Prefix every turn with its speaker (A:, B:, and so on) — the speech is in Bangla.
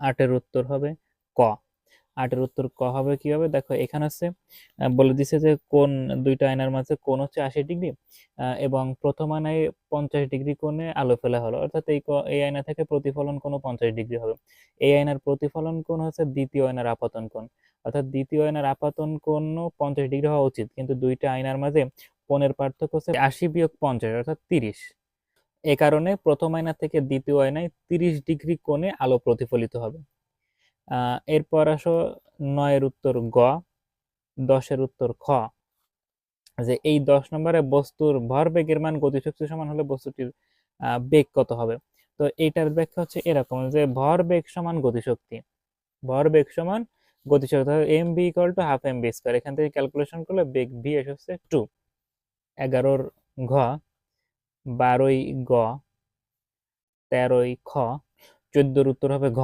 A: 8-এর উত্তর হবে ক। 8-এর উত্তর ক হবে কি হবে, দেখো এখানে হচ্ছে বলে দিছে যে কোন দুইটা আয়নার মাঝে কোণ হচ্ছে 80 ডিগ্রি, এবং প্রথম আয়নায় 50 ডিগ্রি কোণে আলো ফেলা হলো, অর্থাৎ এই আয়না থেকে প্রতিফলন কোণ 50 ডিগ্রি হবে। এই আয়নার প্রতিফলন কোণ হচ্ছে দ্বিতীয় আয়নার আপতন কোণ, অর্থাৎ দ্বিতীয় আয়নার আপতন কোণও 50 ডিগ্রি হওয়া উচিত, কিন্তু দুইটা আয়নার মাঝে কোণের পার্থক্য হচ্ছে 80 - 50 অর্থাৎ 30। এ কারণে প্রথম আয়না থেকে দ্বিতীয় আয়নায় 30 ডিগ্রি কোণে আলো প্রতিফলিত হবে। এরপর আসো 9-এর উত্তর গ। 10-এর উত্তর খ, যে এই 10 নম্বরে বস্তুর ভরবেগের মান গতিশক্তি সমান হলে বস্তুটির বেগ কত হবে। তো এইটার ব্যাখ্যা হচ্ছে এরকম যে ভরবেগ সমান গতিশক্তি, ভরবেগ সমান গতিশক্তি, M V equal to half M V square. এখান থেকে ক্যালকুলেশন করলে বেগ ভি এসে হচ্ছে 2। 11-র ঘ, 12-ই গ, 13-ই খ, 14-র উত্তর হবে ঘ।